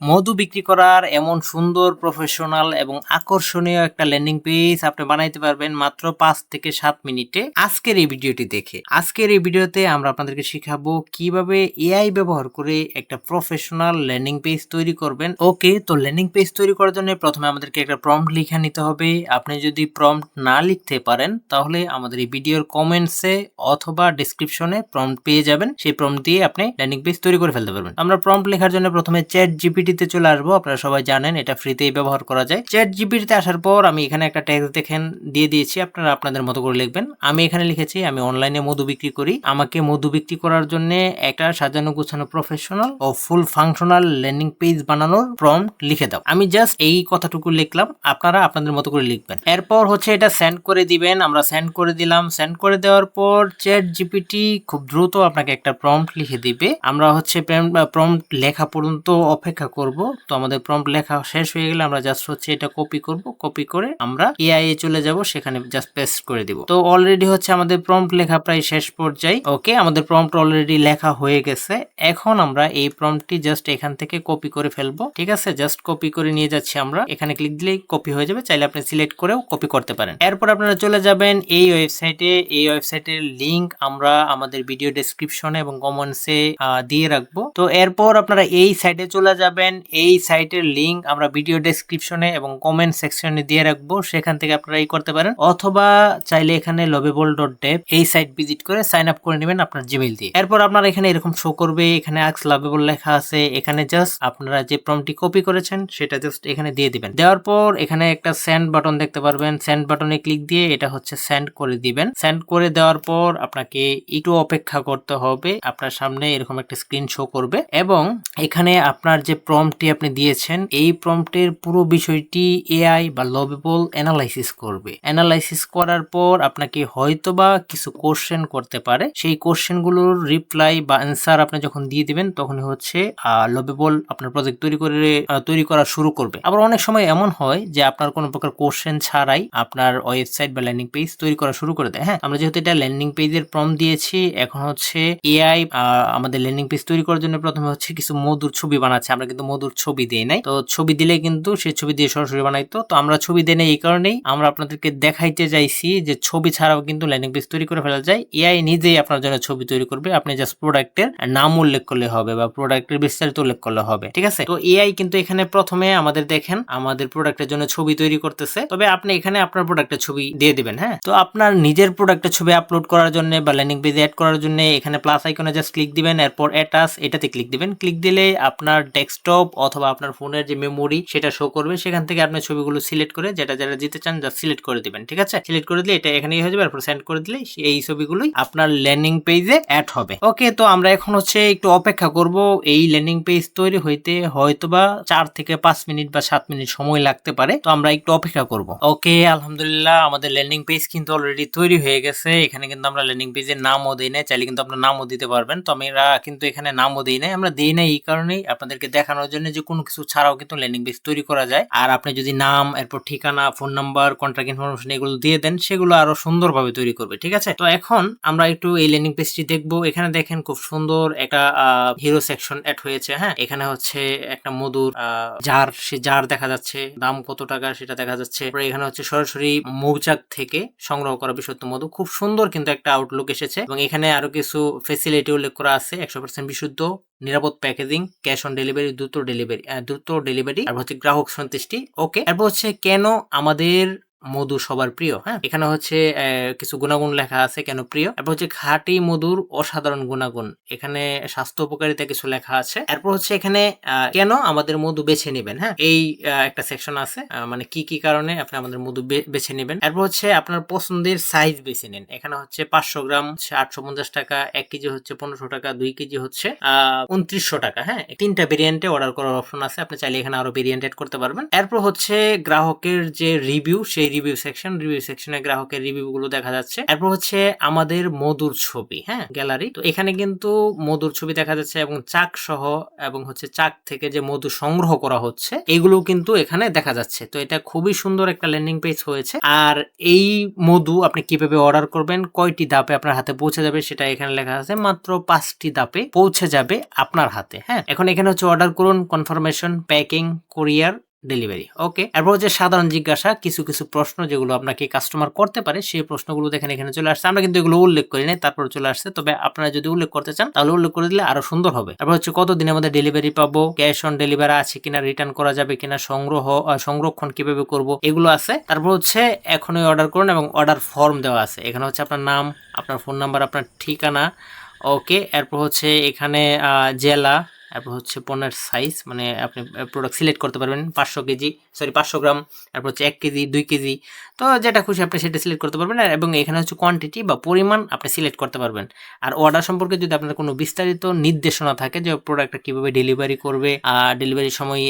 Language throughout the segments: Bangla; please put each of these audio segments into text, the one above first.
মধু বিক্রি করার এমন সুন্দর প্রফেশনাল এবং আকর্ষণীয় একটা ল্যান্ডিং পেজ আপনি বানাইতে পারবেন মাত্র 5 থেকে 7 মিনিটে আজকের এই ভিডিওটি দেখে। আজকের এই ভিডিওতে আমরা আপনাদেরকে শিখাবো কিভাবে এআই ব্যবহার করে একটা প্রফেশনাল ল্যান্ডিং পেজ তৈরি করবেন। ওকে, তো ল্যান্ডিং পেজ তৈরি করার জন্য প্রথমে আমাদেরকে একটা প্রম্পট লিখে নিতে হবে। আপনি যদি প্রম্পট না লিখতে পারেন তাহলে আমাদের এই ভিডিওর কমেন্টসে অথবা ডেসক্রিপশনে প্রম্পট পেয়ে যাবেন। সেই প্রম্পট দিয়ে আপনি ল্যান্ডিং পেজ তৈরি করে ফেলতে পারবেন। আমরা প্রম্পট লেখার জন্য প্রথমে চ্যাট জিপিটিতে চলে আসবো। আপনারা সবাই জানেন এটা ফ্রিতেই ব্যবহার করা যায়। চ্যাট জিপিটিতে আসার পর আমি এখানে একটা টেক্সট দেখেন দিয়ে দিয়েছি, আপনারা আপনাদের মতো করে লিখবেন। আমি এখানে লিখেছি আমি অনলাইনে মধু বিক্রি করি, আমাকে মধু বিক্রি করার জন্য একটা সাজানো গুছানো প্রফেশনাল ও ফুল ফাংশনাল ল্যান্ডিং পেজ বানানোর প্রম্পট লিখে দাও। আমি জাস্ট এই কথাটুকু লিখলাম, আপনারা আপনাদের মতো করে লিখবেন। এরপর হচ্ছে এটা সেন্ড করে দিবেন। আমরা সেন্ড করে দিলাম। সেন্ড করে দেওয়ার পর চ্যাট জিপিটি খুব দ্রুত আপনাকে একটা প্রম্পট লিখে দিবে। আমরা হচ্ছে প্রম্পট লেখা পর্যন্ত অপেক্ষা করব। তো আমাদের প্রম্পট লেখা শেষ হয়ে গেলে আমরা জাস্ট হচ্ছে এটা কপি করব। কপি করে আমরা এআই এ চলে যাব, সেখানে জাস্ট পেস্ট করে দিব। তো অলরেডি হচ্ছে আমাদের প্রম্পট লেখা প্রায় শেষ পর্যায়ে। ওকে, আমাদের প্রম্পট অলরেডি লেখা হয়ে গেছে। এখন আমরা এই প্রম্পটটি জাস্ট এখান থেকে কপি করে ফেলবো। ঠিক আছে, জাস্ট কপি করে নিয়ে যাচ্ছি আমরা। এখানে ক্লিক দিলেই কপি হয়ে যাবে। চাইলে আপনি সিলেক্ট করেও কপি করতে পারেন। এরপর আপনারা চলে যাবেন এই ওয়েবসাইটে। এই ওয়েবসাইটের লিংক আমরা আমাদের ভিডিও ডেসক্রিপশনে এবং কমেন্টসে দিয়ে রাখবো। তো এরপর আপনারা এই সাইটে চলে যাবেন। এই সাইটের লিংক আমরা ভিডিও ডেসক্রিপশনে এবং কমেন্ট সেকশনে দিয়ে রাখবো। সেখান থেকে আপনারা এই করতে পারেন, অথবা চাইলে এখানে lovable.dev এই সাইট ভিজিট করে সাইন আপ করে নেবেন আপনার জিমেইল দিয়ে। এরপর আপনারা এখানে এরকম শো করবে, এখানে আস্ক লাভেবল লেখা আছে। এখানে জাস্ট আপনারা যে প্রম্পটটি কপি করেছেন সেটা জাস্ট এখানে দিয়ে দিবেন। দেওয়ার পর এখানে একটা সেন্ড বাটন দেখতে পারবেন। সেন্ড বাটনে ক্লিক দিয়ে এটা হচ্ছে সেন্ড করে দিবেন। সেন্ড করে দেওয়ার পর আপনাকে একটু অপেক্ষা করতে হবে। আপনার সামনে এরকম একটা স্ক্রিন শো করবে এবং এখানে আপনার যে প্রম্পটটি আপনি দিয়েছেন এই প্রম্পটের পুরো বিষয়টি এআই বা লভেবল অ্যানালাইসিস করবে। অ্যানালাইসিস করার পর আপনাকে হয়তোবা কিছু কোশ্চেন করতে পারে। সেই কোশ্চেনগুলোর রিপ্লাই বা অ্যান্সার আপনি যখন দিয়ে দিবেন তখন হচ্ছে লভেবল আপনার প্রজেক্ট তৈরি করা শুরু করবে। আবার অনেক সময় এমন হয় যে আপনার কোনো প্রকার কোশ্চেন ছাড়াই আপনার ওয়েবসাইট বা ল্যান্ডিং পেজ তৈরি করা শুরু করে দেয়। হ্যাঁ, আমরা যেহেতু এটা ল্যান্ডিং পেজের প্রম্পট দিয়েছি, এখন হচ্ছে এআই আমাদের ল্যান্ডিং পেজ তৈরি করার জন্য প্রথমে হচ্ছে কিছু মধুর ছবি বানাচ্ছে। আমরা কিন্তু মধুর ছবি দিই নাই। তো ছবি দিলে কিন্তু সেই ছবি দিয়ে সরাসরি বানাইতো। তো আমরা ছবি দিই নাই, এই কারণেই আমরা আপনাদেরকে দেখাইতে চাইছি যে ছবি ছাড়াও কিন্তু ল্যান্ডিং পেজ তৈরি করে ফেলা যায়। এআই নিজেই আপনার জন্য ছবি তৈরি করবে। আপনি জাস্ট প্রোডাক্টের নাম উল্লেখ করলে হবে বা প্রোডাক্টের বিস্তারিত উল্লেখ করলে হবে। ঠিক আছে, তো এআই কিন্তু এখানে প্রথমে আমাদের দেখেন আমাদের প্রোডাক্টের জন্য ছবি তৈরি করতেছে। তবে আপনি এখানে আপনার প্রোডাক্টের ছবি দিয়ে দিবেন। হ্যাঁ, তো আপনার নিজের প্রোডাক্টের ছবি আপলোড করার জন্য বা ল্যান্ডিং পেজে অ্যাড করার জন্য এখানে প্লাস আইকনে জাস্ট ক্লিক দিবেন। এরপর অ্যাটাচ এটাতে ক্লিক দিবেন। ক্লিক দিলে আপনার ডেস্কটপ অথবা আপনার ফোনের যে মেমোরি সেটা শো করবে। সেখান থেকে আপনার ছবিগুলো সিলেক্ট করে যেটা দিতে চান জাস্ট সিলেক্ট করে দিবেন। ঠিক আছে, সিলেক্ট করে দিলে এটা এখানেই হয়ে যাবে। এরপর সেন্ড করে দিলে এই ছবিগুলোই আপনার ল্যান্ডিং পেজে অ্যাড হবে। ওকে, তো আমরা এখন হচ্ছে একটু অপেক্ষা করব। এই ল্যান্ডিং পেজ তৈরি হইতে হয়তোবা 4 থেকে 5 মিনিট বা 7 মিনিট সময় লাগতে পারে। তো আমরা একটু অপেক্ষা করব। ওকে, আলহামদুলিল্লাহ আমাদের ল্যান্ডিং পেজ কিন্তু অলরেডি তৈরি হয়ে গেছে। এখানে কিন্তু আমরা ল্যান্ডিং পেজের নামও দেই নাই, চাইলে কিন্তু আপনার নামও দিতে পারবেন। তো আমরা কিন্তু এখানে নামও দিই নাই। আমরা দিই নাই এই কারণেই আপনাদেরকে দেখানোর জন্য যে কোনো কিছু ছাড়াও কিন্তু ল্যান্ডিং পেজ তৈরি করা যায়। আর আপনি যদি নাম, এরপর ঠিকানা, ফোন নাম্বার, কন্ট্যাক্ট ইনফরমেশন এগুলো দিয়ে দেন, সেগুলো আরো সুন্দরভাবে তৈরি করবে। ঠিক আছে, তো এখন আমরা একটু এই ল্যান্ডিং পেজটি দেখবো। এখানে দেখেন খুব সুন্দর একটা হিরো সেকশন অ্যাড হয়েছে। হ্যাঁ, এখানে হচ্ছে একটা মধুর জার, সে জার দেখা যাচ্ছে, দাম কত টাকা সেটা দেখা যাচ্ছে। এখানে হচ্ছে সরাসরি মৌচাক থেকে সংগ্রহ করা বিশুদ্ধ মধু। খুব সুন্দর কিন্তু একটা আউটলুক এসেছে এবং এখানে আরো কিছু ফেসিলিটি উল্লেখ করা আছে। 100% বিশুদ্ধ, নিরাপদ প্যাকেজিং, ক্যাশ অন ডেলিভারি, দ্রুত ডেলিভারি আর হচ্ছে গ্রাহক সন্তুষ্টি। ওকে, এরপর হচ্ছে কেন আমাদের মধু সবার প্রিয়। হ্যাঁ, এখানে হচ্ছে কিছু গুণাগুণ লেখা আছে কেন প্রিয়। এরপর হচ্ছে খাঁটি মধুর অসাধারণ গুণাগুণ, এখানে স্বাস্থ্য উপকারিতা কিছু লেখা আছে। এরপর হচ্ছে এখানে কেন আমাদের মধু বেছে নেবেন। হ্যাঁ, এই একটা সেকশন আছে, মানে কি কি কারণে আপনি আমাদের মধু বেছে নেবেন। এরপর হচ্ছে আপনার পছন্দের সাইজ বেছে নেন। এখানে হচ্ছে 500 গ্রাম হচ্ছে 850 টাকা, 1 কেজি হচ্ছে 1500 টাকা, 2 কেজি হচ্ছে 2900 টাকা। হ্যাঁ, 3টা ভেরিয়েন্টে অর্ডার করার অপশন আছে। আপনি চাইলে এখানে আরো ভেরিয়েন্ট এড করতে পারবেন। এরপর হচ্ছে গ্রাহকের যে রিভিউ, সেই রিভিউ সেকশনে গ্রাহকের রিভিউ গুলো দেখা যাচ্ছে। এরপর হচ্ছে আমাদের মধুর ছবি, হ্যাঁ, গ্যালারি। তো এখানে কিন্তু মধুর ছবি দেখা যাচ্ছে এবং চাক সহ এবং হচ্ছে চাক থেকে যে মধু সংগ্রহ করা হচ্ছে এগুলো কিন্তু এখানে দেখা যাচ্ছে। তো এটা খুবই সুন্দর একটা ল্যান্ডিং পেজ হয়েছে। আর এই মধু আপনি কিভাবে অর্ডার করবেন, কয়টি ধাপে আপনার হাতে পৌঁছে যাবে সেটা এখানে লেখা আছে। মাত্র 5টি ধাপে পৌঁছে যাবে আপনার হাতে। হ্যাঁ, এখন এখানে হচ্ছে অর্ডার করুন, কনফার্মেশন, প্যাকিং, কুরিয়ার, ডেলিভারি। ওকে, এরপর হচ্ছে সাধারণ জিজ্ঞাসা, কিছু প্রশ্ন যেগুলো আপনাকে কাস্টমার করতে পারে সেই প্রশ্নগুলো দেখেন এখানে চলে আসছে। আমরা কিন্তু এগুলো উল্লেখ করি নাই, তারপর চলে আসছে। তবে আপনারা যদি উল্লেখ করতে চান তাহলে উল্লেখ করে দিলে আরো সুন্দর হবে। তারপর হচ্ছে কতদিনের মধ্যে ডেলিভারি পাবো, ক্যাশ অন ডেলিভারি আছে কিনা, রিটার্ন করা যাবে কিনা, সংরক্ষণ কিভাবে করব, এগুলো আছে। তারপর হচ্ছে এখনই অর্ডার করুন এবং অর্ডার ফর্ম দেওয়া আছে। এখানে হচ্ছে আপনার নাম, আপনার ফোন নাম্বার, আপনার ঠিকানা। ওকে, এরপর হচ্ছে এখানে জেলা, তারপর হচ্ছে পণ্যের সাইজ, মানে আপনি প্রোডাক্ট সিলেক্ট করতে পারবেন 500 গ্রাম, তারপর হচ্ছে 1 কেজি, 2 কেজি, তো যেটা খুশি আপনি সেটা সিলেক্ট করতে পারবেন। এবং এখানে হচ্ছে কোয়ান্টিটি বা পরিমাণ আপনি সিলেক্ট করতে পারবেন। আর অর্ডার সম্পর্কে যদি আপনার কোনো বিস্তারিত নির্দেশনা থাকে যে প্রোডাক্টটা কিভাবে ডেলিভারি করবে, ডেলিভারি সময়,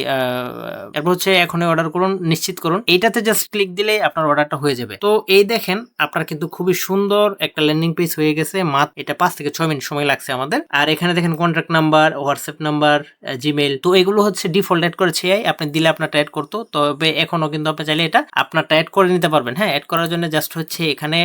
এরপর হচ্ছে এখনই অর্ডার করুন, নিশ্চিত করুন, এইটাতে জাস্ট ক্লিক দিলেই আপনার অর্ডারটা হয়ে যাবে। তো এই দেখেন আপনার কিন্তু খুবই সুন্দর একটা ল্যান্ডিং পেজ হয়ে গেছে। মাত্র এটা 5 থেকে 6 মিনিট সময় লাগছে আমাদের। আর এখানে দেখেন contact number, WhatsApp number, Gmail, তো এগুলো হচ্ছে ডিফল্ট অ্যাড করেছে এআই। আপনি দিলে আপনারটা অ্যাড করতো, তবে এখনো কিন্তু আপনি চাইলে এটা আপনারটা অ্যাড করে নিতে পারবেন। হ্যাঁ, অ্যাড করার জন্য জাস্ট হচ্ছে এখানে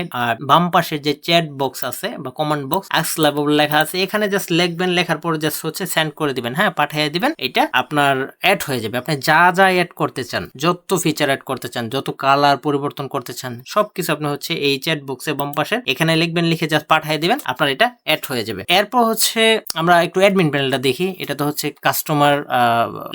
বাম পাশে যে চ্যাট বক্স আছে বা কমান্ড বক্স আসলাবল লেখা আছে, এখানে জাস্ট লিখবেন, লেখার পর জাস্ট হচ্ছে সেন্ড করে দিবেন। হ্যাঁ, পাঠিয়ে দিবেন, এটা আপনার অ্যাড হয়ে যাবে। আপনি যা যা অ্যাড করতে চান, যত ফিচার অ্যাড করতে চান, যত কালার পরিবর্তন করতে চান, সবকিছু আপনি হচ্ছে এই চ্যাট বক্সে বাম পাশে এখানে লিখবেন, লিখে জাস্ট পাঠিয়ে দিবেন, আপনার এটা অ্যাড হয়ে যাবে। এরপর হচ্ছে আমরা একটু অ্যাডমিন প্যানেলটা দেখি। এটা তো হচ্ছে কাস্টমার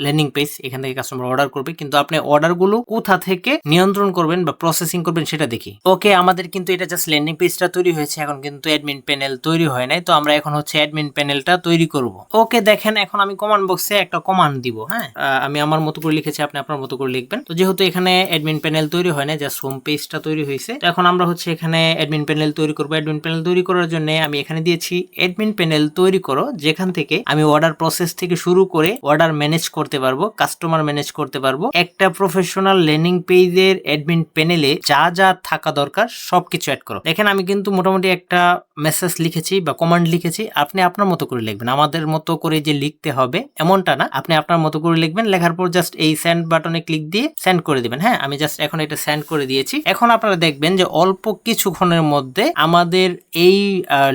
ল্যান্ডিং পেজ, এখান থেকে কাস্টমার অর্ডার করবে, কিন্তু আপনি অর্ডারগুলো কোথা থেকে নিয়ন্ত্রণ করবেন বা প্রসেসিং করবেন সেটা দেখি। ওকে, আমাদের কিন্তু এটা জাস্ট ল্যান্ডিং পেজটা তৈরি হয়েছে, এখন কিন্তু অ্যাডমিন প্যানেল তৈরি হয় নাই। তো আমরা এখন হচ্ছে অ্যাডমিন প্যানেলটা তৈরি করব। ওকে, দেখেন এখন আমি কমান্ড বক্সে একটা কমান্ড দিব। হ্যাঁ, আমি আমার মতো করে লিখেছি, আপনি আপনার মতো করে লিখবেন। তো যেহেতু এখানে অ্যাডমিন প্যানেল তৈরি হয় না, জাস্ট হোম পেজটা তৈরি হয়েছে, তো এখন আমরা হচ্ছে এখানে অ্যাডমিন প্যানেল তৈরি করব। অ্যাডমিন প্যানেল তৈরি করার জন্য আমি এখানে দিয়েছি অ্যাডমিন প্যানেল তৈরি করো, যেখান থেকে আমি অর্ডার প্রসেস থেকে শুরু করে অর্ডার ম্যানেজ করতে পারবো, কাস্টমার ম্যানেজ করতে পারবো। একটা প্রফেশনাল ল্যান্ডিং পেজের অ্যাডমিন প্যানেলে যা যা থাকা দরকার সবকিছু অ্যাড করো। দেখেন আমি কিন্তু মোটামুটি একটা মেসেজ লিখেছি বা কমান্ড লিখেছি, আপনি আপনার মতো করে লিখবেন। আমাদের মতো করে যে লিখতে হবে এমনটা না, আপনি আপনার মতো করে লিখবেন। লেখার পর জাস্ট এই সেন্ড বাটনে ক্লিক দিয়ে সেন্ড করে দিবেন। হ্যাঁ, আমি জাস্ট এখন এটা সেন্ড করে দিয়েছি। এখন আপনারা দেখবেন যে অল্প কিছুক্ষণের মধ্যে আমাদের এই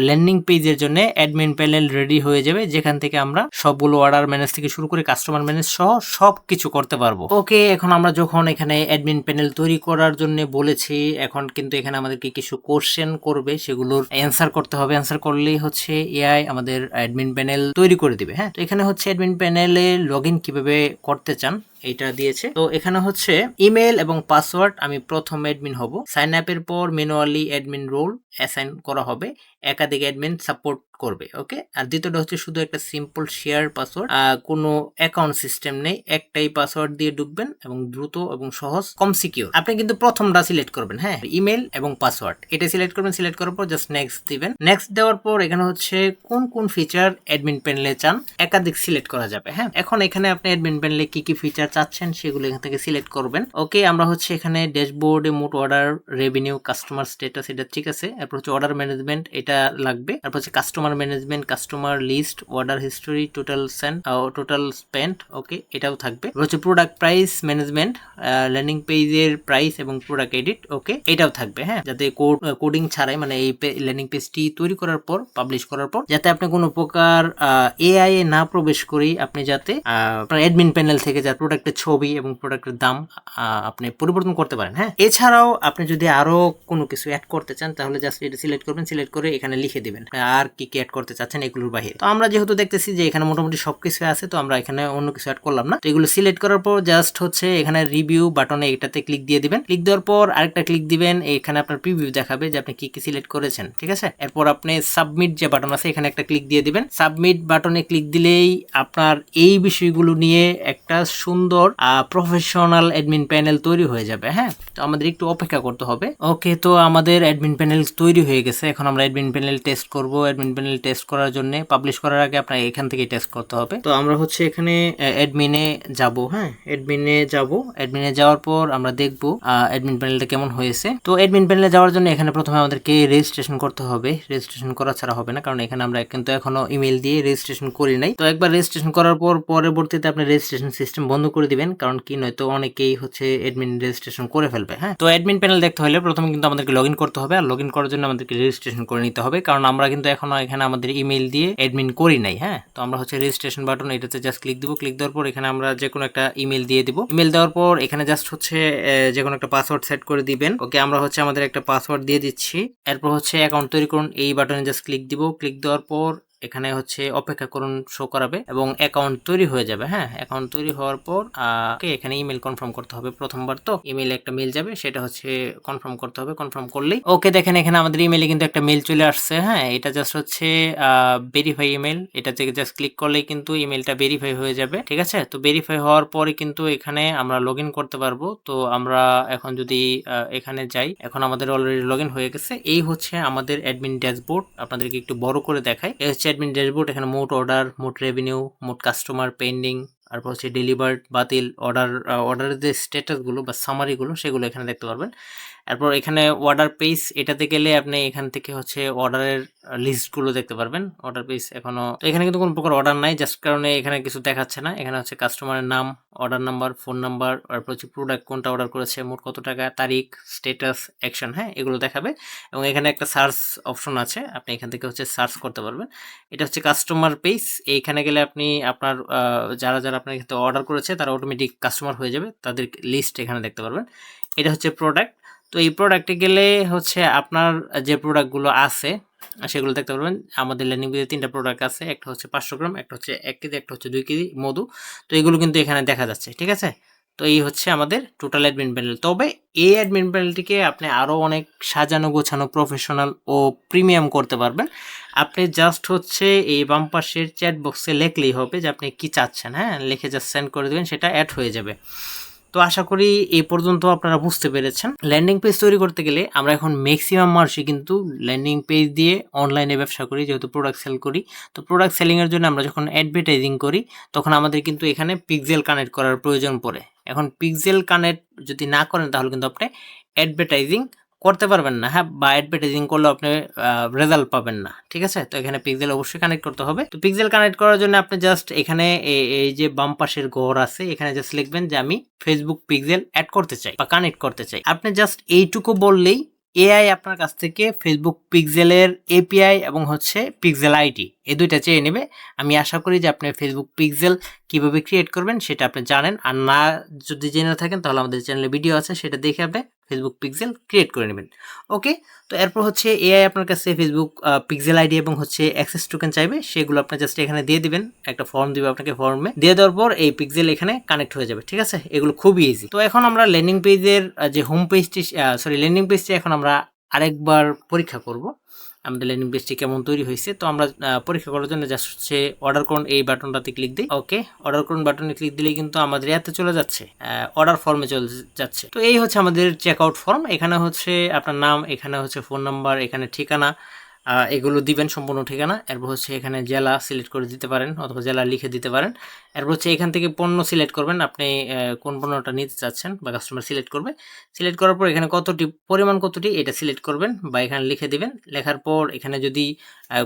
ল্যান্ডিং পেজের জন্য অ্যাডমিন প্যানেল রেডি হয়ে যাবে, যেখান থেকে আমরা সবগুলো অর্ডার ম্যানেজ থেকে শুরু করে কাস্টমার ম্যানেজ সহ সবকিছু করতে পারবো। ওকে, এখন আমরা যখন এখানে অ্যাডমিন প্যানেল তৈরি করার জন্য বলেছি, এখন কিন্তু এখানে আমাদেরকে কিছু কোশ্চেন করবে, সেগুলোর অ্যান্সার করতে হবে। অ্যান্সার করলেই হচ্ছে এআই আমাদের অ্যাডমিন প্যানেল তৈরি করে দিবে। হ্যাঁ, তো এখানে হচ্ছে অ্যাডমিন প্যানেলে লগইন কিভাবে করতে চান এটা দিয়েছে। তো এখানে হচ্ছে ইমেল এবং পাসওয়ার্ড, আমি প্রথম অ্যাডমিন হব। সাইন আপের পর ম্যানুয়ালি অ্যাডমিন রোল অ্যাসাইন করা হবে, একাধিক অ্যাডমিন সাপোর্ট করবে। ওকে, আর দ্বিতীয়টা হচ্ছে শুধু একটা সিম্পল শেয়ার পাসওয়ার্ড, কোনো অ্যাকাউন্ট সিস্টেম নেই, একটাই পাসওয়ার্ড দিয়ে ঢুকবেন এবং দ্রুত এবং সহজ, কম সিকিউর। আপনি কিন্তু প্রথমটা সিলেক্ট করবেন, হ্যাঁ, ইমেল এবং পাসওয়ার্ড, এটা সিলেক্ট করবেন। সিলেক্ট করার পর জাস্ট নেক্সট দিবেন। নেক্সট দেওয়ার পর এখানে হচ্ছে কোন কোন ফিচার অ্যাডমিন প্যানেলে চান একাধিক সিলেক্ট করা যাবে। হ্যাঁ, এখন এখানে আপনি অ্যাডমিন প্যানেলে কি কি ফিচার চাচ্ছেন সেগুলো এখান থেকে সিলেক্ট করবেন। ওকে, আমরা হচ্ছে এখানে ড্যাশবোর্ডে মোট অর্ডার, রেভিনিউ, কাস্টমার স্ট্যাটাস, এটা ঠিক আছে। এরপর হচ্ছে অর্ডার ম্যানেজমেন্ট, এটা লাগবে। তারপর হচ্ছে customer management, customer list, order history, total spend, okay, এটাও থাকবে। হচ্ছে প্রোডাক্ট প্রাইস ম্যানেজমেন্ট, ল্যান্ডিং পেজের প্রাইস এবং প্রোডাক্ট এডিট, ওকে, এটাও থাকবে। হ্যাঁ, যাতে কোডিং ছাড়াই, মানে এই ল্যান্ডিং পেজটি তৈরি করার পর, পাবলিশ করার পর, যাতে আপনি কোনো প্রকার এআই এ না প্রবেশ করেই আপনি যাতে আপনার অ্যাডমিন প্যানেল থেকে যাতে প্রোডাক্টের ছবি এবং প্রোডাক্টের দাম আপনি পরিবর্তন করতে পারেন। হ্যাঁ, এছাড়াও আপনি যদি আরো কোনো কিছু অ্যাড করতে চান তাহলে জাস্ট এটা সিলেক্ট করবেন, সিলেক্ট করে এখানে লিখে দিবেন আর কি কি অ্যাড করতে চাচ্ছেন এগুলোর বাহিরে। তো আমরা যেহেতু দেখতেছি যে এখানে মোটামুটি সবকিছু আছে, তো আমরা এখানে অন্য কিছু অ্যাড করলাম না। তো এগুলো সিলেক্ট করার পর জাস্ট হচ্ছে এখানে রিভিউ বাটনে এটাতে ক্লিক দিয়ে দিবেন। ক্লিক দেওয়ার পর আরেকটা ক্লিক দিবেন, এখানে আপনার প্রিভিউ দেখাবে যে আপনি কি কি সিলেক্ট করেছেন। ঠিক আছে, এরপর আপনি সাবমিট যে বাটন আছে এখানে একটা ক্লিক দিয়ে দিবেন। সাবমিট বাটনে ক্লিক দিলেই আপনার এই বিষয়গুলো নিয়ে একটা সুন্দর প্রফেশনাল অ্যাডমিন প্যানেল তৈরি হয়ে যাবে। হ্যাঁ, তো আমাদের একটু অপেক্ষা করতে হবে। ওকে, তো আমাদের অ্যাডমিন প্যানেল তৈরি তৈরি হয়ে গেছে। এখন আমরা অ্যাডমিন প্যানেল টেস্ট করব। অ্যাডমিন প্যানেল টেস্ট করার জন্য পাবলিশ করার আগে আপনার এখান থেকে টেস্ট করতে হবে। তো আমরা হচ্ছে এখানে অ্যাডমিনে যাব। হ্যাঁ, অ্যাডমিনে যাব। অ্যাডমিনে যাওয়ার পর আমরা দেখব অ্যাডমিন প্যানেলটা কেমন হয়েছে। তো অ্যাডমিন প্যানেলে যাওয়ার জন্য এখানে প্রথমে আমাদেরকে রেজিস্ট্রেশন করতে হবে। রেজিস্ট্রেশন করা ছাড়া হবে না, কারণ এখানে আমরা কিন্তু এখনো ইমেল দিয়ে রেজিস্ট্রেশন করি নাই। তো একবার রেজিস্ট্রেশন করার পর পরবর্তীতে আপনি রেজিস্ট্রেশন সিস্টেম বন্ধ করে দিবেন, কারণ কি নয়তো অনেকেই হচ্ছে অ্যাডমিন রেজিস্ট্রেশন করে ফেলবে। হ্যাঁ, তো অ্যাডমিন প্যানেল দেখতে হলে প্রথমে কিন্তু আমাদেরকে লগইন করতে হবে, আর লগইন করার জন্য আমাদেরকে রেজিস্ট্রেশন করে নিতে হবে, কারণ আমরা কিন্তু এখনো এখানে আমাদের ইমেল দিয়ে অ্যাডমিন করি নাই। হ্যাঁ, তো আমরা হচ্ছে রেজিস্ট্রেশন বাটন এটাতে জাস্ট ক্লিক দিব। ক্লিক দেওয়ার পর এখানে আমরা যে কোনো একটা ইমেল দিয়ে দিব। ইমেল দেওয়ার পর এখানে জাস্ট হচ্ছে যে কোনো একটা পাসওয়ার্ড সেট করে দিবেন। ওকে, আমরা হচ্ছে আমাদের একটা পাসওয়ার্ড দিয়ে দিচ্ছি। এরপর হচ্ছে অ্যাকাউন্ট তৈরি করুন, এই বাটনে জাস্ট ক্লিক দিব। ক্লিক দেওয়ার পর এখানে হচ্ছে অপেক্ষা করুন শো করাবে এবং অ্যাকাউন্ট তৈরি হয়ে যাবে। হ্যাঁ, অ্যাকাউন্ট তৈরি হওয়ার পর এখানে ইমেল কনফার্ম করতে হবে। প্রথমবার তো ইমেইলে একটা মেল যাবে, সেটা হচ্ছে কনফার্ম করতে হবে। কনফার্ম করলেই ওকে, দেখেন এখানে আমাদের ইমেইলে কিন্তু একটা মেল চলে আসছে। হ্যাঁ, এটা জাস্ট হচ্ছে ভেরিফাই ইমেল। এটা থেকে জাস্ট ক্লিক করলেই কিন্তু ইমেলটা ভেরিফাই হয়ে যাবে। ঠিক আছে, তো ভেরিফাই হওয়ার পরে কিন্তু এখানে আমরা লগ ইন করতে পারবো। তো আমরা এখন যদি এখানে যাই, এখন আমাদের অলরেডি লগ ইন হয়ে গেছে। এই হচ্ছে আমাদের অ্যাডমিন ড্যাশবোর্ড। আপনাদেরকে একটু বড় করে দেখাই। এই হচ্ছে অ্যাডমিন ড্যাশবোর্ড। এখানে মোট অর্ডার, মোট রেভিনিউ, মোট কাস্টমার পেন্ডিং, তারপর হচ্ছে ডেলিভার্ড, বাতিল, অর্ডারের যে স্ট্যাটাসগুলো বা সামারিগুলো সেগুলো এখানে দেখতে পারবেন। এরপর এখানে অর্ডার পেজ, এটাতে গেলে আপনি এখান থেকে হচ্ছে অর্ডারের লিস্টগুলো দেখতে পারবেন। অর্ডার পেজ এখনো তো এখানে কিন্তু কোনো প্রকার অর্ডার নাই, জাস্ট কারণে এখানে কিছু দেখাচ্ছে না। এখানে হচ্ছে কাস্টমারের নাম, অর্ডার নাম্বার, ফোন নাম্বার, তারপর হচ্ছে প্রোডাক্ট কোনটা অর্ডার করেছে, মোট কত টাকা, তারিখ, স্ট্যাটাস, অ্যাকশন। হ্যাঁ, এগুলো দেখাবে। এবং এখানে একটা সার্চ অপশন আছে, আপনি এখান থেকে হচ্ছে সার্চ করতে পারবেন। এটা হচ্ছে কাস্টমার পেজ। এইখানে গেলে আপনি আপনার যারা যারা আপনার ক্ষেত্রে অর্ডার করেছে তারা অটোমেটিক কাস্টমার হয়ে যাবে, তাদের লিস্ট এখানে দেখতে পারবেন। এটা হচ্ছে প্রোডাক্ট। তো এই প্রোডাক্টে গেলে হচ্ছে আপনার যে প্রোডাক্টগুলো আছে সেগুলো দেখতে পারবেন। আমাদের ল্যান্ডিং পেজে 3টা প্রোডাক্ট আছে, একটা হচ্ছে 500 গ্রাম, একটা হচ্ছে 1 কেজি, একটা হচ্ছে 2 কেজি মধু। তো এগুলো কিন্তু এখানে দেখা যাচ্ছে। ঠিক আছে, তো এই হচ্ছে আমাদের টোটাল অ্যাডমিন প্যানেল। তবে এই অ্যাডমিন প্যানেলটিকে আপনি আরও অনেক সাজানো গোছানো, প্রফেশনাল ও প্রিমিয়াম করতে পারবেন। আপনি জাস্ট হচ্ছে এই বাম পাশের চ্যাট বক্সে লিখলেই হবে যে আপনি কি চাচ্ছেন। হ্যাঁ, লিখে জাস্ট সেন্ড করে দেবেন, সেটা অ্যাড হয়ে যাবে। তো আশা করি এই পর্যন্ত আপনারা বুঝতে পেরেছেন। ল্যান্ডিং পেজ তৈরি করতে গেলে আমরা এখন ম্যাক্সিমাম মানুষই কিন্তু ল্যান্ডিং পেজ দিয়ে অনলাইনে ব্যবসা করি, যেহেতু প্রোডাক্ট সেল করি। তো প্রোডাক্ট সেলিংয়ের জন্য আমরা যখন অ্যাডভার্টাইজিং করি তখন আমাদের কিন্তু এখানে পিক্সেল কানেক্ট করার প্রয়োজন পড়ে। এখন পিক্সেল কানেক্ট যদি না করেন তাহলে কিন্তু আপনি অ্যাডভার্টাইজিং করতে পারবেন না। হ্যাঁ, বা অ্যাডভার্টাইজিং করলে আপনি রেজাল্ট পাবেন না। ঠিক আছে, তো এখানে পিক্সেল অবশ্যই কানেক্ট করতে হবে। তো পিক্সেল কানেক্ট করার জন্য আপনি জাস্ট এখানে এই যে বাম পাশের ঘর আছে, এখানে জাস্ট লিখবেন যে আমি ফেসবুক পিক্সেল অ্যাড করতে চাই বা কানেক্ট করতে চাই। আপনি জাস্ট এইটুকু বললেই এআই আপনার কাছ থেকে ফেসবুক পিক্সেলের এপিআই এবং হচ্ছে পিক্সেল আইডি এই দুইটা চেয়ে নেবে। আমি আশা করি যে আপনি ফেসবুক পিক্সেল কিভাবে ক্রিয়েট করবেন সেটা আপনি জানেন, আর না যদি জেনে থাকেন তাহলে আমাদের চ্যানেলে ভিডিও আছে, সেটা দেখে আপনি ফেসবুক পিক্সেল ক্রিয়েট করে নেবেন। ওকে, তো এরপর হচ্ছে এআই আপনার কাছে ফেসবুক পিক্সেল আইডি এবং হচ্ছে অ্যাক্সেস টোকেন চাইবে, সেগুলো আপনি জাস্ট এখানে দিয়ে দিবেন। একটা ফর্ম দিবে আপনাকে, ফর্মে দিয়ে দেওয়ার পর এই পিক্সেল এখানে কানেক্ট হয়ে যাবে। ঠিক আছে, এগুলো খুবই ইজি। তো এখন আমরা ল্যান্ডিং পেজের যে হোম পেজটি ল্যান্ডিং পেজটি এখন আমরা আরেকবার পরীক্ষা করব আমাদের ল্যান্ডিং পেজটি কেমন তৈরি হয়েছে। তো আমরা পরীক্ষা করার জন্য জাস্ট হচ্ছে অর্ডার করুন এই বাটনটাতে ক্লিক দিই। ওকে, অর্ডার করুন বাটনে ক্লিক দিলে কিন্তু আমাদের এতে চলে যাচ্ছে, অর্ডার ফর্মে চলে যাচ্ছে। তো এই হচ্ছে আমাদের চেক আউট ফর্ম। এখানে হচ্ছে আপনার নাম, এখানে হচ্ছে ফোন নাম্বার, এখানে ঠিকানা, এগুলো দিবেন, সম্পূর্ণ ঠিকানা। এরপর হচ্ছে এখানে জেলা সিলেক্ট করে দিতে পারেন অথবা জেলা লিখে দিতে পারেন। এরপর হচ্ছে এখান থেকে পণ্য সিলেক্ট করবেন, আপনি কোন পণ্যটা নিতে চাচ্ছেন বা কাস্টমার সিলেক্ট করবে। সিলেক্ট করার পর এখানে কতটি পরিমাণ কতটি এটা সিলেক্ট করবেন বা এখানে লিখে দিবেন। লেখার পর এখানে যদি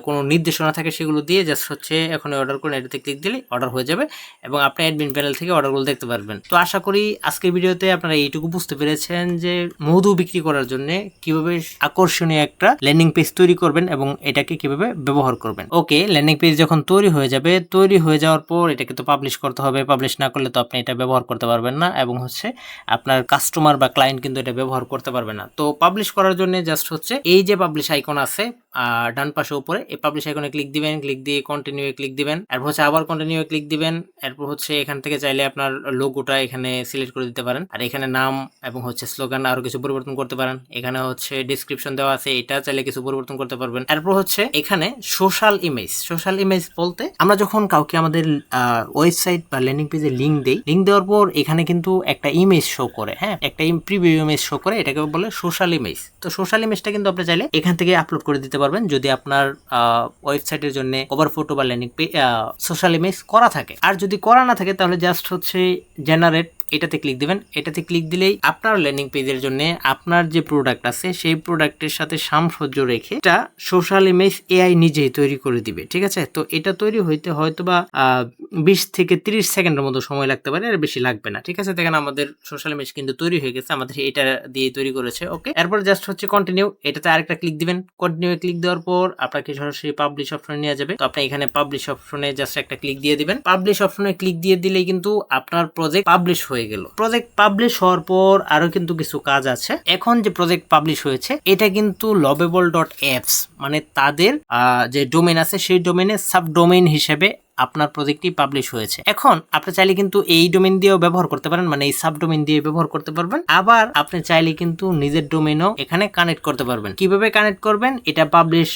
কোনো নির্দেশনা থাকে সেগুলো দিয়ে জাস্ট হচ্ছে এখন অর্ডার করুন এটাতে ক্লিক দিলে অর্ডার হয়ে যাবে এবং আপনি অ্যাডমিন প্যানেল থেকে অর্ডারগুলো দেখতে পারবেন। তো আশা করি আজকের ভিডিওতে আপনারা এইটুকু বুঝতে পেরেছেন যে মধু বিক্রি করার জন্য কিভাবে আকর্ষণীয় একটা ল্যান্ডিং পেজ তৈরি করবেন এবং এটাকে কিভাবে ব্যবহার করবেন। ওকে, ল্যান্ডিং পেজ যখন তৈরি হয়ে যাবে, তৈরি হয়ে যাওয়ার পর এটাকে তো পাবলিশ করতে হবে। পাবলিশ না করলে তো আপনি এটা ব্যবহার করতে পারবেন না এবং হচ্ছে আপনার কাস্টমার বা ক্লায়েন্ট কিন্তু এটা ব্যবহার করতে পারবে না। তো পাবলিশ করার জন্য জাস্ট হচ্ছে এই যে পাবলিশ আইকন আছে, ডান পাশে উপরে এই পাবলিশ আইকনে ক্লিক দিবেন, ক্লিক দিয়ে কন্টিনিউ এ ক্লিক দিবেন, এরপর হচ্ছে আবার কন্টিনিউ এ ক্লিক দিবেন, এরপর হচ্ছে এখান থেকে চাইলে আপনার লোগোটা এখানে সিলেক্ট করে দিতে পারেন, আর এখানে নাম এবং হচ্ছে স্লোগান আরো কিছু পরিবর্তন করতে পারেন। এখানে হচ্ছে ডেসক্রিপশন দেওয়া আছে, এটা চাইলে কিছু পরিবর্তন করতে পারবেন। এরপর হচ্ছে এখানে সোশ্যাল ইমেজ বলতে আমরা যখন কাউকে আমাদের ওয়েবসাইট বা ল্যান্ডিং পেজে লিংক দেওয়ার পর এখানে কিন্তু একটা ইমেজ শো করে, হ্যাঁ, একটা প্রিভিউ ইমেজ শো করে, এটাকে বলে সোশ্যাল ইমেজ। তো সোশ্যাল ইমেজটা কিন্তু আপনি চাইলে এখান থেকে আপলোড করে দিতে পারবেন যদি আপনার ওয়েবসাইটের জন্য কভার ফটো বা ল্যান্ডিং পেজ সোশ্যাল ইমেজ করা থাকে। আর যদি করা না থাকে তাহলে জাস্ট হচ্ছে জেনারেট এটাতে ক্লিক দিবেন। এটাতে ক্লিক দিলেই আপনার ল্যান্ডিং পেজের জন্য আপনার যে প্রোডাক্ট আছে সেই প্রোডাক্টের সাথে সামঞ্জস্য রেখে এটা সোশ্যাল ইমেজ এআই নিজেই তৈরি করে দিবে, ঠিক আছে। তো এটা তৈরি হইতে হয়তো বা 20 থেকে 30 সেকেন্ডের মতো সময় লাগতে পারে, আর বেশি লাগবে না, ঠিক আছে। দেখেন আমাদের সোশ্যাল ইমেজ কিন্তু তৈরি হয়ে গেছে, আমাদের এটা দিয়ে তৈরি করেছে। ওকে, এরপর জাস্ট হচ্ছে কন্টিনিউ, এটাতে আরেকটা ক্লিক দিবেন। কন্টিনিউ ক্লিক দেওয়ার পর আপনাকে সরাসরি পাবলিশ অপশনে নিয়ে যাবে। তো আপনি এখানে পাবলিশ অপশনে জাস্ট একটা ক্লিক দিয়ে দিবেন। পাবলিশ অপশনে ক্লিক দিয়ে দিলেই কিন্তু আপনার প্রজেক্ট পাবলিশ হয়ে গেল। প্রজেক্ট পাবলিশ হওয়ার পর আরো কিন্তু কিছু কাজ আছে। এখন যে প্রজেক্ট পাবলিশ হয়েছে এটা কিন্তু lovable.apps মানে তাদের যে ডোমেইন আছে সেই ডোমেইনের সাবডোমেইন হিসেবে আপনার প্রজেক্টটি পাবলিশ হয়েছে। এখন আপনি চাইলে কিন্তু এই ডোমেইন দিয়েও ব্যবহার করতে পারেন, মানে এই সাবডোমেইন দিয়ে ব্যবহার করতে পারবেন। আবার আপনি চাইলে কিন্তু নিজের ডোমেইনও এখানে কানেক্ট করতে পারবেন। কিভাবে কানেক্ট করবেন, এটা পাবলিশ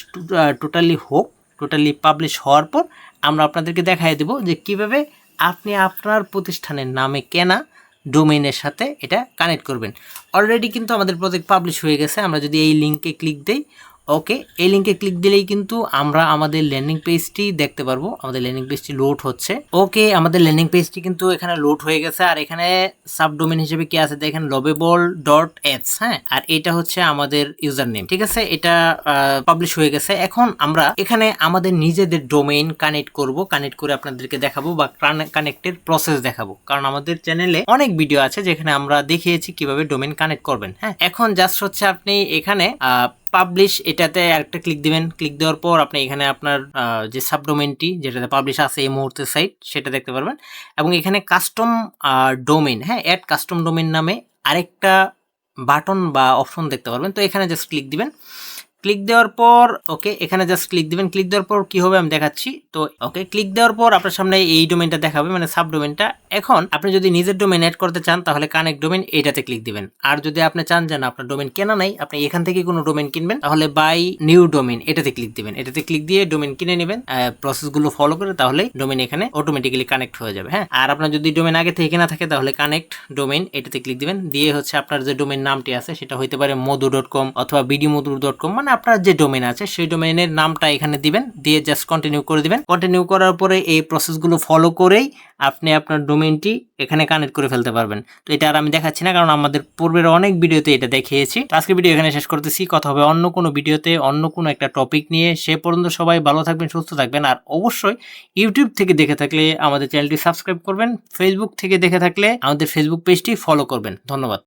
টোটালি পাবলিশ হওয়ার পর আমরা আপনাদেরকে দেখাই দেব যে কিভাবে আপনি আপনার প্রতিষ্ঠানের নামে কেনা ডোমেইনের সাথে এটা কানেক্ট করবেন। অলরেডি কিন্তু আমাদের প্রজেক্ট পাবলিশ হয়ে গেছে। আমরা যদি এই লিঙ্কে ক্লিক দেই, ওকে, এই লিঙ্কে ক্লিক দিলেই কিন্তু আমরা আমাদের ল্যান্ডিং পেজটি দেখতে পারবো। আমাদের ল্যান্ডিং পেজটি লোড হচ্ছে। ওকে, আমাদের ল্যান্ডিং পেজটি কিন্তু এখানে লোড হয়ে গেছে। আর এখানে সাবডোমেইন হিসেবে কি আছে দেখেন, lovable.apps, হ্যাঁ, আর এটা হচ্ছে আমাদের ইউজার নেম, ঠিক আছে। এটা পাবলিশ হয়ে গেছে। এখন আমরা এখানে আমাদের নিজেদের ডোমেইন কানেক্ট করব, কানেক্ট করে আপনাদেরকে দেখাবো বা কানেক্টের প্রসেস দেখাবো, কারণ আমাদের চ্যানেলে অনেক ভিডিও আছে যেখানে আমরা দেখিয়েছি কিভাবে ডোমেইন কানেক্ট করবেন। হ্যাঁ, এখন জাস্ট হচ্ছে আপনি এখানে পাবলিশ এটাতে একটা ক্লিক দিবেন। ক্লিক দেওয়ার পর আপনি এখানে আপনার যে সাবডোমেইনটি যেটাতে পাবলিশ আছে এই মুহূর্তে সাইট সেটা দেখতে পারবেন, এবং এখানে কাস্টম ডোমেইন, হ্যাঁ, অ্যাড কাস্টম ডোমেইন নামে আরেকটা বাটন বা অপশন দেখতে পারবেন। তো এখানে জাস্ট ক্লিক দিবেন। ক্লিক দেওয়ার পর ওকে, এখানে জাস্ট ক্লিক দিবেন। ক্লিক দেওয়ার পর কি হবে আমি দেখাচ্ছি। তো ওকে, ক্লিক দেওয়ার পর আপনার সামনে এই ডোমেইনটা দেখাবে, মানে সাবডোমেইনটা। এখন আপনি যদি নিজের ডোমেইন অ্যাড করতে চান তাহলে কানেক্ট ডোমেইন এটাতে ক্লিক দিবেন। আর যদি আপনি চান যে না আপনার ডোমেইন কেনা নাই, আপনি এখান থেকে কোনো ডোমেইন কিনবেন, তাহলে বাই নিউ ডোমেইন এটাতে ক্লিক দিবেন। এটাতে ক্লিক দিয়ে ডোমেইন কিনে নেবেন প্রসেসগুলো ফলো করে, তাহলে ডোমেইন এখানে অটোমেটিক্যালি কানেক্ট হয়ে যাবে। হ্যাঁ, আর আপনার যদি ডোমেইন আগে থেকে কেনা থাকে তাহলে কানেক্ট ডোমেইন এটাতে ক্লিক দিবেন। দিয়ে হচ্ছে আপনার যে ডোমেইন নামটি আছে সেটা হইতে পারে modu.com অথবা bdmodu.com, মানে আপনার যে ডোমেইন আছে সেই ডোমেইনের নামটা এখানে দিবেন। দিয়ে জাস্ট কন্টিনিউ করে দিবেন। কন্টিনিউ করার পরে এই প্রসেসগুলো ফলো করেই আপনি আপনার ডোমেইনটি এখানে কানেক্ট করে ফেলতে পারবেন। তো এটা আর আমি দেখাচ্ছি না, কারণ আমাদের পূর্বের অনেক ভিডিওতে এটা দেখিয়েছি। আজকের ভিডিও এখানে শেষ করতেছি। কথা হবে অন্য কোনো ভিডিওতে অন্য কোনো একটা টপিক নিয়ে। সে পর্যন্ত সবাই ভালো থাকবেন, সুস্থ থাকবেন। আর অবশ্যই ইউটিউব থেকে দেখে থাকলে আমাদের চ্যানেলটি সাবস্ক্রাইব করবেন, ফেসবুক থেকে দেখে থাকলে আমাদের ফেসবুক পেজটি ফলো করবেন। ধন্যবাদ।